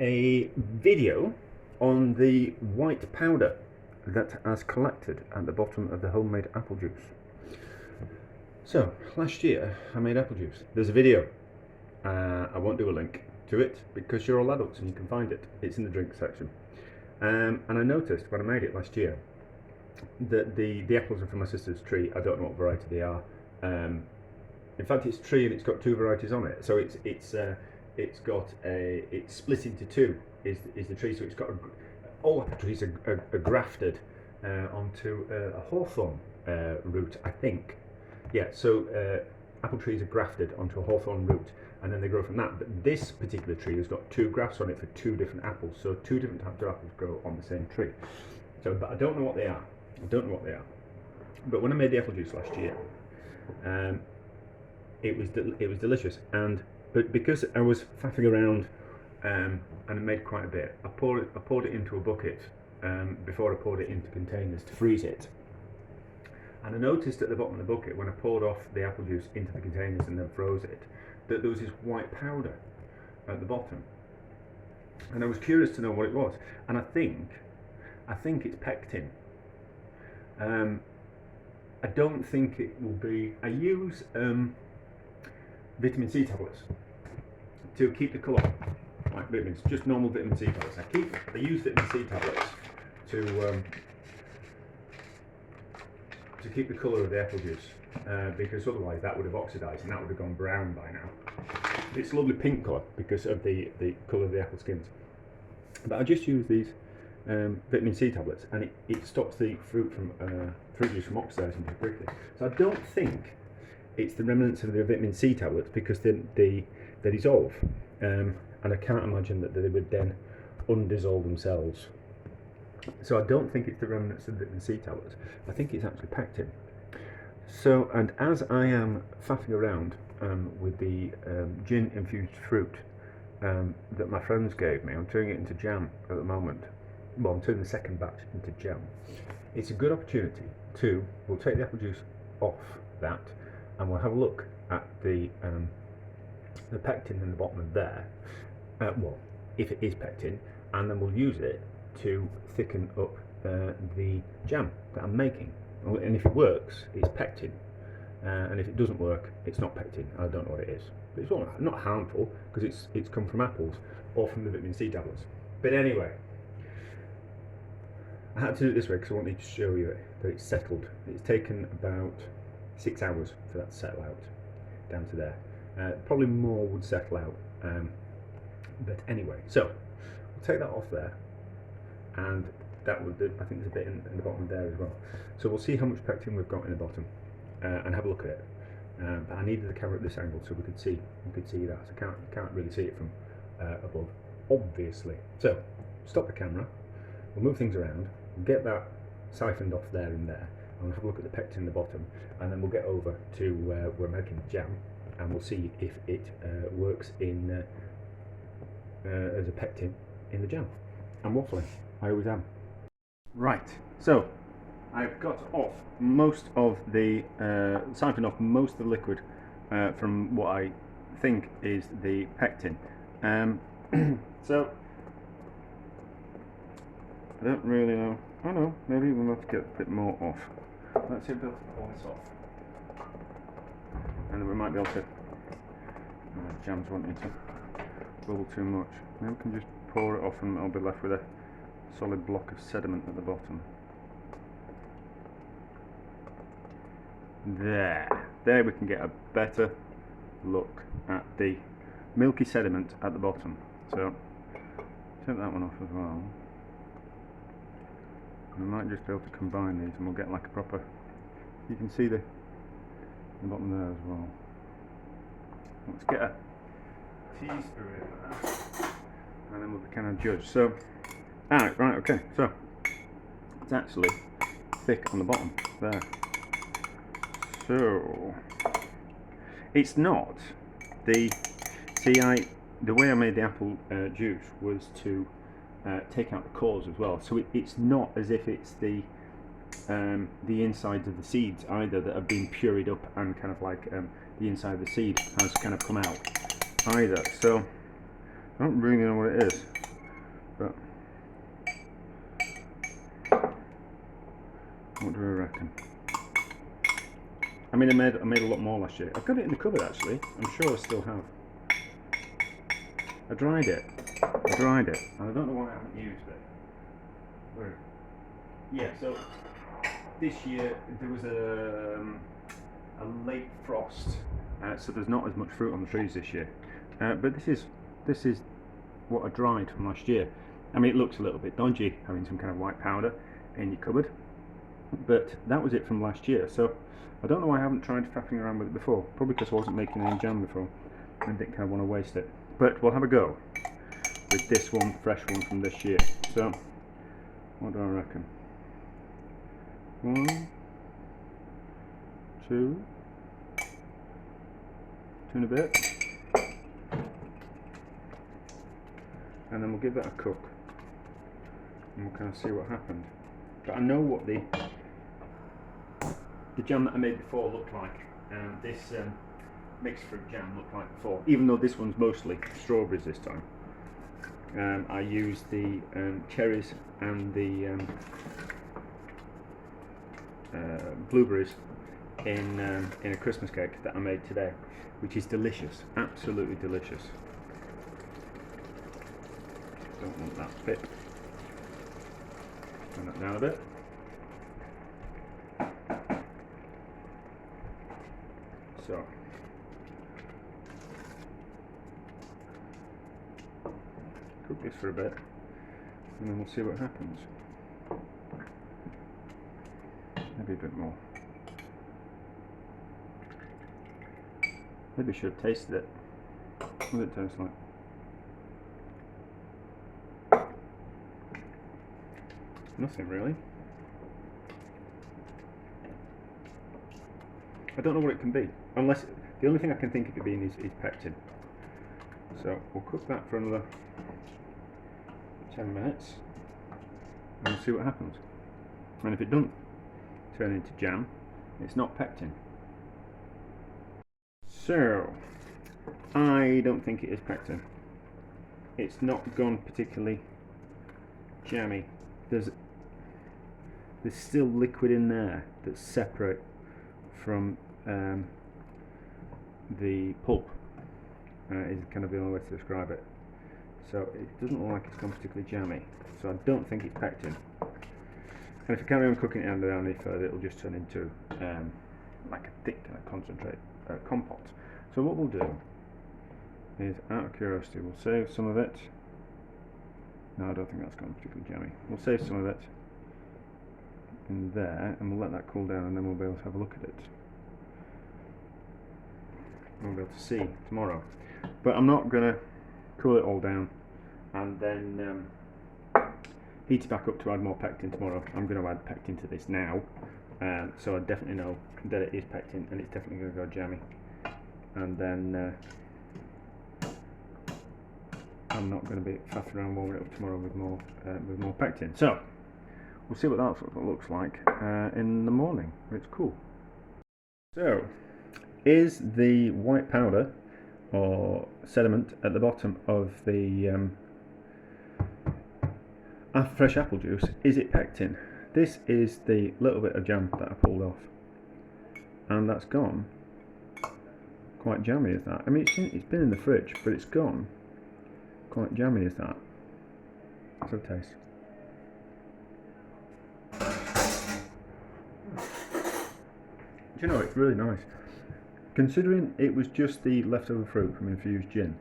a video on the white powder that has collected at the bottom of the homemade apple juice. So last year I made apple juice. There's a video. I won't do a link to it because you're all adults and you can find it. It's in the drink section. And I noticed when I made it last year that the apples are from my sister's tree. I don't know what variety they are. In fact, it's a tree and it's got two varieties on it. So it's split into two. Is the tree? So it's got all apple trees are grafted onto a hawthorn root, I think. Yeah. So apple trees are grafted onto a hawthorn root, and then they grow from that. But this particular tree has got two grafts on it for two different apples. So two different types of apples grow on the same tree. So, but I don't know what they are. But when I made the apple juice last year, it was delicious. But because I was faffing around and I made quite a bit, I poured it into a bucket before I poured it into containers to freeze it. And I noticed at the bottom of the bucket, when I poured off the apple juice into the containers and then froze it, that there was this white powder at the bottom. And I was curious to know what it was. And I think it's pectin. I don't think it will be. I use vitamin C tablets to keep the colour, like vitamins, just normal vitamin C tablets. I use vitamin C tablets to keep the colour of the apple juice, because otherwise that would have oxidised and that would have gone brown by now. It's a lovely pink colour because of the colour of the apple skins. But I just use these vitamin C tablets, and it stops the fruit juice from oxidising too quickly. So I don't think it's the remnants of the vitamin C tablets because they dissolve, and I can't imagine that they would then undissolve themselves. So I don't think it's the remnants of the vitamin C tablets. I think it's actually pectin. So, and as I am faffing around with the gin infused fruit that my friends gave me, I'm turning it into jam at the moment. Well, I'm turning the second batch into jam. It's a good opportunity we'll take the apple juice off that, and we'll have a look at the pectin in the bottom of there. Well, if it is pectin, and then we'll use it to thicken up the jam that I'm making. And if it works, it's pectin, and if it doesn't work, it's not pectin. I don't know what it is, but it's not harmful because it's come from apples or from the vitamin C tablets. But anyway, I had to do it this way because I wanted to show you that it's settled. It's taken about 6 hours for that to settle out down to there. Probably more would settle out, but anyway, so we'll take that off there, and that would, I think there's a bit in the bottom there as well. So we'll see how much pectin we've got in the bottom and have a look at it. But I needed the camera at this angle so we could see that. So you can't really see it from above, obviously. So stop the camera. We'll move things around. We'll get that siphoned off there and there. And we'll have a look at the pectin in the bottom, and then we'll get over to where we're making the jam, and we'll see if it works in as a pectin in the jam. I'm waffling. I always am. Right, so I've got off most of the siphoned off most of the liquid from what I think is the pectin. So I don't really know. Oh no, maybe we'll have to get a bit more off. Let's see if we'll pull this off, and then we might be able to. Jam's wanting to bubble too much. Maybe we can just pour it off, and I'll be left with a solid block of sediment at the bottom. There we can get a better look at the milky sediment at the bottom. So take that one off as well. I might just be able to combine these, and we'll get like a proper. You can see the bottom there as well. Let's get a teaspoon in there, and then we'll kind of judge. So, right, okay. So it's actually thick on the bottom there. So it's not the way I made the apple juice was to take out the cores as well. So it's not as if it's the insides of the seeds either that have been pureed up and kind of like the inside of the seed has kind of come out either. So I don't really know what it is. but what do I reckon? I mean, I made a lot more last year. I've got it in the cupboard actually. I'm sure I still have. I dried it, and I don't know why I haven't used it. Where? Yeah, so this year there was a late frost, so there's not as much fruit on the trees this year. But this is what I dried from last year. I mean, it looks a little bit dodgy having some kind of white powder in your cupboard, but that was it from last year. So I don't know why I haven't tried faffing around with it before. Probably because I wasn't making any jam before and didn't kind of want to waste it. But we'll have a go with this one, fresh one from this year. So what do I reckon? 1, 2, 2 and a bit, and then we'll give that a cook and we'll kind of see what happened. But I know what the jam that I made before looked like, and this mixed fruit jam looked like before, even though this one's mostly strawberries this time. I used the cherries and the blueberries in a Christmas cake that I made today, which is delicious, absolutely delicious. Don't want that bit. Turn that down a bit. So cook this for a bit and then we'll see what happens. Maybe a bit more. Maybe I should have tasted it. What does it taste like? Nothing really. I don't know what it can be, unless the only thing I can think of it being is pectin. So we'll cook that for another 10 minutes and we'll see what happens. And if it doesn't turn into jam, it's not pectin. So I don't think it is pectin. It's not gone particularly jammy. There's still liquid in there that's separate from the pulp, is kind of the only way to describe it. So it doesn't look like it's gone particularly jammy, so I don't think it's pectin. And if you carry on cooking it down any further, it'll just turn into like a thick kind of concentrate compote. So what we'll do is, out of curiosity, we'll save some of it. No, I don't think that's gone particularly jammy. We'll save some of it in there and we'll let that cool down, and then we'll be able to have a look at it. We'll be able to see tomorrow. But I'm not going to cool it all down and then heat it back up to add more pectin tomorrow. I'm going to add pectin to this now, so I definitely know that it is pectin and it's definitely going to go jammy. And then I'm not going to be faffing around warming it up tomorrow with more pectin. So we'll see what that looks like in the morning. It's cool. So, is the white powder or sediment at the bottom of the fresh apple juice, is it pectin? This is the little bit of jam that I pulled off, and that's gone quite jammy as that. I mean, it's been in the fridge, but it's gone quite jammy as that. Let's have a taste. Do you know, it's really nice. Considering it was just the leftover fruit from infused gin,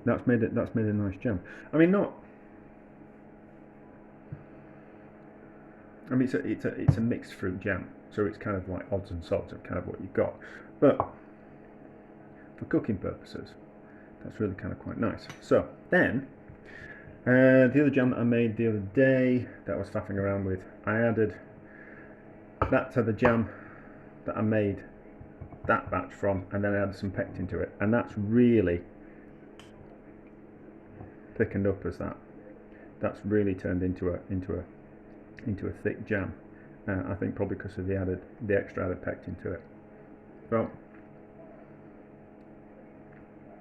that's made a nice jam. I mean, it's a mixed fruit jam, so it's kind of like odds and sods of kind of what you've got. But for cooking purposes, that's really kind of quite nice. So then, the other jam that I made the other day that I was faffing around with, I added that to the jam that I made that batch from, and then I added some pectin to it, and that's really thickened up as that. That's really turned into a thick jam. I think probably because of the extra added pectin to it. Well,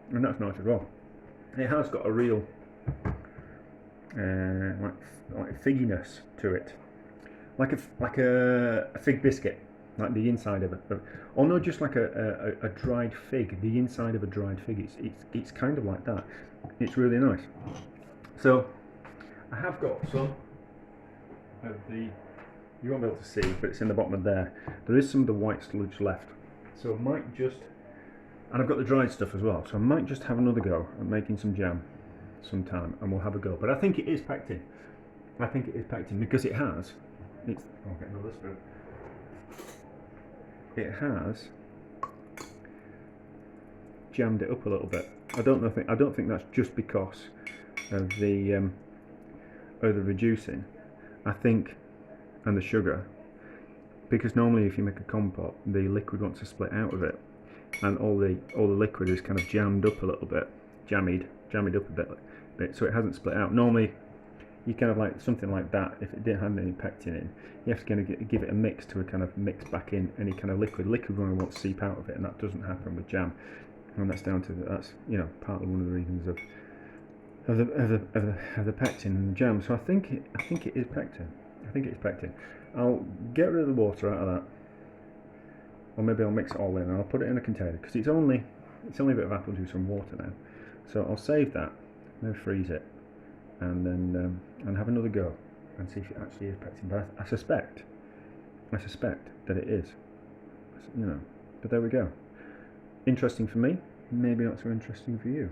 and that's nice as well. It has got a real like figginess to it, like a fig biscuit, like the inside of it, or no, just like a dried fig, the inside of a dried fig. It's kind of like that. It's really nice. So I have got some of the, you won't be able to see, but it's in the bottom of there. There is some of the white sludge left, so I might just, and I've got the dried stuff as well, so I might just have another go at making some jam sometime, and we'll have a go. But I think it is pectin. I think it is pectin because it has. I'll get another spoon. It has jammed it up a little bit. I don't think that's just because of the reducing. I think, and the sugar, because normally if you make a compote, the liquid wants to split out of it, and all the liquid is kind of jammed up a little bit, jammied up a bit, so it hasn't split out. Normally, you kind of like something like that. If it didn't have any pectin in, you have to kind of give it a mix to kind of mix back in any kind of liquid. Liquid won't seep out of it, and that doesn't happen with jam. And that's down to that's partly one of the reasons of the pectin in the jam. So I think it is pectin. I think it is pectin. I'll get rid of the water out of that, or maybe I'll mix it all in and I'll put it in a container because it's only a bit of apple juice and water now. So I'll save that, maybe freeze it, and then and have another go and see if it actually is pectin. But I suspect that it is. But there we go. Interesting for me, maybe not so interesting for you.